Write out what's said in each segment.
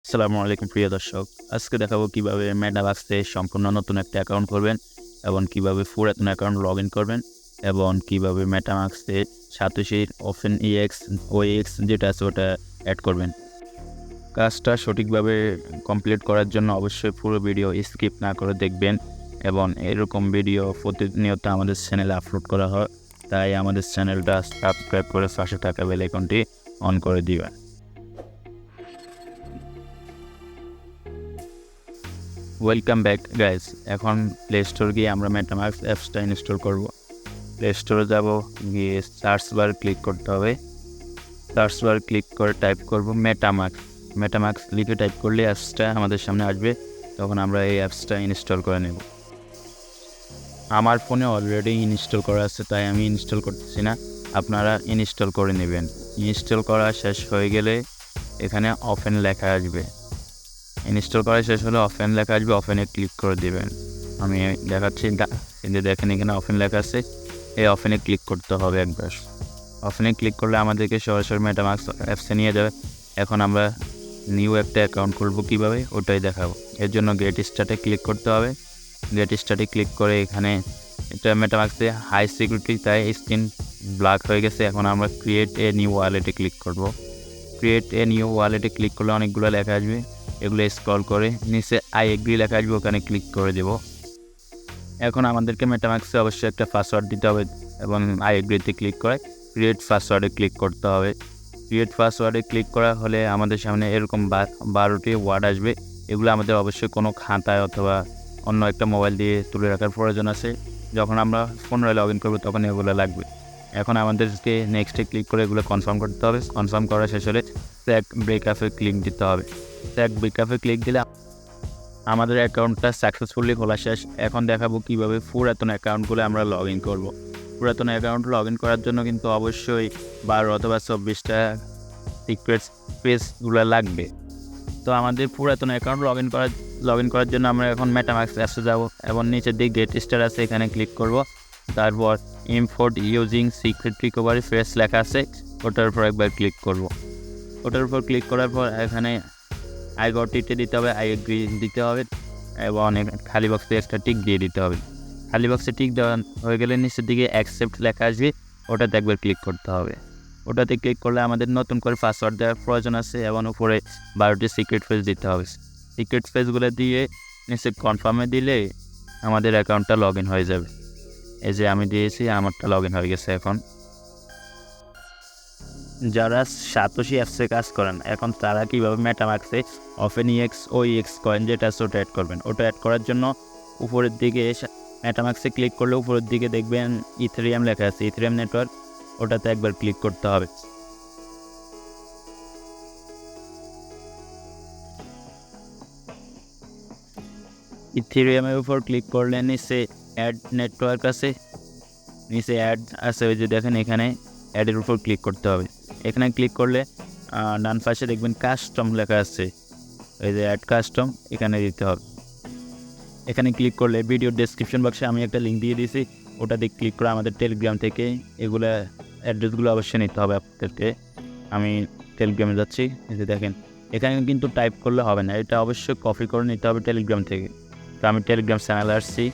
আসসালামু আলাইকুম প্রিয় দর্শক। আজকে দেখাবো কিভাবে মেটামাক্সে সম্পূর্ণ নতুন একটা অ্যাকাউন্ট করবেন এবং কিভাবে পুরাতন অ্যাকাউন্ট লগ ইন করবেন এবং কিভাবে মেটামাক্সে সাতোশির OpenEX OEX যেটা আছে ওটা অ্যাড করবেন। কাজটা সঠিকভাবে কমপ্লিট করার জন্য অবশ্যই পুরো ভিডিও স্কিপ না করে দেখবেন এবং এরকম ভিডিও প্রতিনিয়ত আমাদের চ্যানেলে আপলোড করা হয়, তাই আমাদের চ্যানেলটা সাবস্ক্রাইব করে পাশে থাকা বেল আইকনটি অন করে দিবেন। Welcome back guys. এখন প্লে স্টোর গিয়ে আমরা মেটামাক্স অ্যাপসটা ইনস্টল করব। প্লে স্টোরে যাব, গিয়ে সার্চ বার ক্লিক করতে হবে। সার্চ বার ক্লিক করে টাইপ করব মেটামাক্স লিখে টাইপ করলে অ্যাপসটা আমাদের সামনে আসবে, তখন আমরা এই অ্যাপসটা ইনস্টল করে নেব। আমার ফোনে অলরেডি ইনস্টল করা আছে, তাই আমি ইনস্টল করতেছি না, আপনারা ইনস্টল করে নেবেন। ইনস্টল করা শেষ হয়ে গেলে এখানে ওপেন লেখা আসবে। ইনস্টল করা শেষ হলে ওপেন লেখা আসবে, ওপেনে ক্লিক করে দেবেন। আমি দেখাচ্ছি, কিন্তু দেখেন এখানে ওপেন লেখা আছে, এই ওপেনে ক্লিক করতে হবে একবার। ওপেনে ক্লিক করলে আমাদেরকে সরাসরি মেটামাক্স অ্যাপসে নিয়ে যাবে। এখন আমরা নিউ একটা অ্যাকাউন্ট খুলবো কীভাবে ওটাই দেখাবো। এর জন্য গেট স্টার্টে ক্লিক করতে হবে। গেট স্টার্টে ক্লিক করে এখানে এটা মেটামাক্সে হাই সিকিউরিটি, তাই স্ক্রিন ব্ল্যাক হয়ে গেছে। এখন আমরা ক্রিয়েট এ নিউ ওয়ালেটে ক্লিক করব। ক্রিয়েট এ নিউ ওয়ালেটে ক্লিক করলে অনেকগুলো লেখা আসবে, এগুলো স্ক্রল করে নিচে আই এগ্রি লেখা আসবে, ওখানে ক্লিক করে দেব। এখন আমাদেরকে মেটামাক্সে অবশ্যই একটা পাসওয়ার্ড দিতে হবে এবং আই এগ্রিতে ক্লিক করে ক্রিয়েট পাসওয়ার্ডে ক্লিক করতে হবে। ক্রিয়েট পাসওয়ার্ডে ক্লিক করা হলে আমাদের সামনে এরকম 12টি ওয়ার্ড আসবে। এগুলো আমাদের অবশ্যই কোনো খাতায় অথবা অন্য একটা মোবাইল দিয়ে তুলে রাখার প্রয়োজন আছে। যখন আমরা পুনরায় লগ ইন করবো তখন এগুলো লাগবে। এখন আমাদেরকে নেক্সটে ক্লিক করে এগুলো কনফার্ম করতে হবে। কনফার্ম করা শেষ হলে চেক ব্রেকআপে ক্লিক দিতে হবে। চেক ব্রেকআপে ক্লিক দিলে আমাদের অ্যাকাউন্টটা সাকসেসফুলি খোলা শেষ। এখন দেখাবো কীভাবে পুরাতন অ্যাকাউন্টগুলো আমরা লগ ইন করবো। পুরাতন অ্যাকাউন্ট লগ ইন করার জন্য কিন্তু অবশ্যই 12 অথবা 24টা সিক্রেট স্পেসগুলো লাগবে। তো আমাদের পুরাতন অ্যাকাউন্ট লগ ইন করার জন্য আমরা এখন মেটামাক্স অ্যাপসে যাব এবং নিচের দিকে গেট স্টার আছে, এখানে ক্লিক করব। তারপর import using secret recovery fresh লেখা আছে, ওটার উপর একবার ক্লিক করব। ওটার উপর ক্লিক করার পর এখানে আই গট ইটে দিতে হবে, আই এগ্রি দিতে হবে এবং খালি বক্সে একটা টিক দিয়ে দিতে হবে। খালি বক্সে টিক দেওয়া হয়ে গেলে নিচের দিকে অ্যাকসেপ্ট লেখা আসবে, ওটাতে একবার ক্লিক করতে হবে। ওটাতে ক্লিক করলে আমাদের নতুন করে পাসওয়ার্ড দেওয়ার প্রয়োজন আছে এবং উপরে 12টি সিক্রেট ফেজ দিতে হবে। সিক্রেট ফেজগুলো দিয়ে নিচে কনফার্মে দিলে আমাদের অ্যাকাউন্টটা লগ ইন হয়ে যাবে। এই যে আমি দিয়েছি, আমারটা লগ ইন হয়ে গেছে। এখন যারা সাতোশি অ্যাপসে কাজ করেন, এখন তারা কীভাবে মেটামাক্সে OpenEX OEX কয়েন যেটা আছে ওটা অ্যাড করবেন। ওটা অ্যাড করার জন্য উপরের দিকে মেটামাক্সে ক্লিক করলে উপরের দিকে দেখবেন ইথেরিয়াম লেখা আছে, ইথেরিয়াম নেটওয়ার্ক, ওটাতে একবার ক্লিক করতে হবে। ইথেরিয়ামের উপর ক্লিক করলে নিচে অ্যাড নেটওয়ার্ক আছে, নিচে অ্যাড আছে, ওই যে দেখেন এখানে অ্যাডের উপর ক্লিক করতে হবে। এখানে ক্লিক করলে ডান পাশে দেখবেন কাস্টম লেখা আছে, এই যে অ্যাড কাস্টম, এখানে দিতে হবে। এখানে ক্লিক করলে ভিডিও ডেসক্রিপশন বক্সে আমি একটা লিঙ্ক দিয়ে দিয়েছি, ওটাতে ক্লিক করে আমাদের টেলিগ্রাম থেকে এগুলো অ্যাড্রেসগুলো অবশ্যই নিতে হবে আপনাদেরকে। আমি টেলিগ্রামে যাচ্ছি, এই যে দেখেন এখানে কিন্তু টাইপ করলে হবে না, এটা অবশ্যই কপি করে নিতে হবে টেলিগ্রাম থেকে। তো আমি টেলিগ্রাম চ্যানেলে আসছি,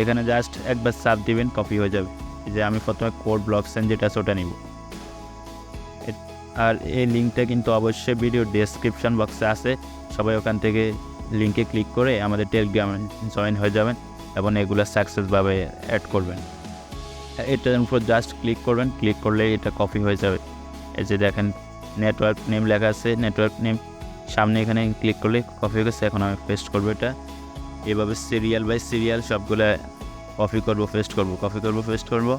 এখানে জাস্ট একবার সার্চ দিবেন, কপি হয়ে যাবে। যে আমি প্রথমে কোড ব্লকচেন যেটা আছে ওটা নিব, আর এই লিঙ্কটা কিন্তু অবশ্যই ভিডিও ডেসক্রিপশন বক্সে আছে, সবাই ওখান থেকে লিঙ্কে ক্লিক করে আমাদের টেলিগ্রামে জয়েন হয়ে যাবেন এবং এগুলো সাকসেসভাবে অ্যাড করবেন। এটার উপর জাস্ট ক্লিক করবেন, ক্লিক করলে এটা কপি হয়ে যাবে। এই যে দেখেন নেটওয়ার্ক নেম লেখা আছে, নেটওয়ার্ক নেম সামনে এখানে ক্লিক করলে কপি হয়ে গেছে। এখন আমি পেস্ট করবো এটা, এভাবে সিরিয়াল বাই সিরিয়াল সবগুলো কপি করবো, পেস্ট করবো।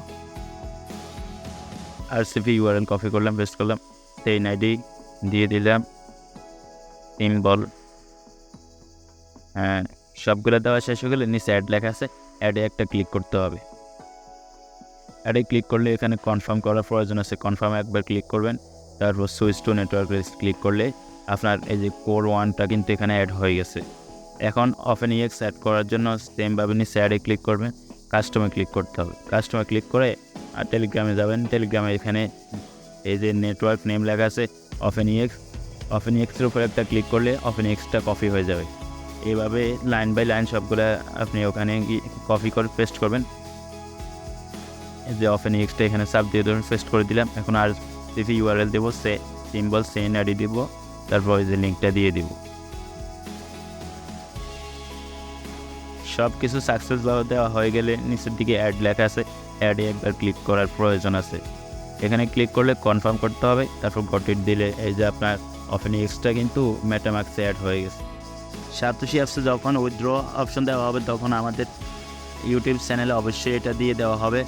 আরসিপি ইউআরএল কপি করলাম, পেস্ট করলাম, সেইন আইডি দিয়ে দিলাম, সিম্বল, হ্যাঁ সবগুলো দেওয়া শেষ হয়ে গেলে নিচে অ্যাড লেখা আছে, অ্যাডে একটা ক্লিক করতে হবে। অ্যাডে ক্লিক করলে এখানে কনফার্ম করার প্রয়োজন আছে, কনফার্মে একবার ক্লিক করবেন। তারপর সুইচ টু নেটওয়ার্ক ক্লিক করলে আপনার এই যে কোর 1টা কিন্তু এখানে অ্যাড হয়ে গেছে। এখন OpenEX অ্যাড করার জন্য সেমভাবে নিচে অ্যাডে ক্লিক করবেন, কাস্টমে ক্লিক করতে হবে। কাস্টমে ক্লিক করে আর টেলিগ্রামে যাবেন, টেলিগ্রামে এখানে এই যে নেটওয়ার্ক নেম লেখা আছে OpenEX OpenEXের উপর একটা ক্লিক করলে OpenEXটা কপি হয়ে যাবে। এইভাবে লাইন বাই লাইন সবগুলো আপনি ওখানে কপি করে পেস্ট করবেন। এই যে OpenEXটা এখানে সাব দিয়ে ধরুন পেস্ট করে দিলাম। এখন আর যদি URL দেবো সিম্বল সেন্ড আইডি দিব, তারপর ওই যে লিঙ্কটা দিয়ে দিব। সব কিছু সাকসেসভাবে দেওয়া হয়ে গেলে নিচের দিকে অ্যাড লেখা আছে, অ্যাডে একবার ক্লিক করার প্রয়োজন আছে। এখানে ক্লিক করলে কনফার্ম করতে হবে, তারপর গটিট দিলে এই যে আপনার OpenEXটা কিন্তু মেটামাক্সে অ্যাড হয়ে গেছে। সাতোশি অ্যাপসে যখন উইথড্র অপশন দেওয়া হবে তখন আমাদের ইউটিউব চ্যানেলে অবশ্যই এটা দিয়ে দেওয়া হবে।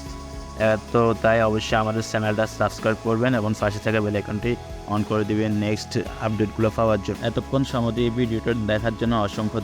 তো তাই অবশ্যই আমাদের চ্যানেলটা সাবস্ক্রাইব করবেন এবং পাশে থাকা বেল আইকনটি অন করে দিবেন নেক্সট আপডেটগুলো পাওয়ার জন্য। এতক্ষণ সময় দিয়ে ভিডিওটা দেখার জন্য অসংখ্য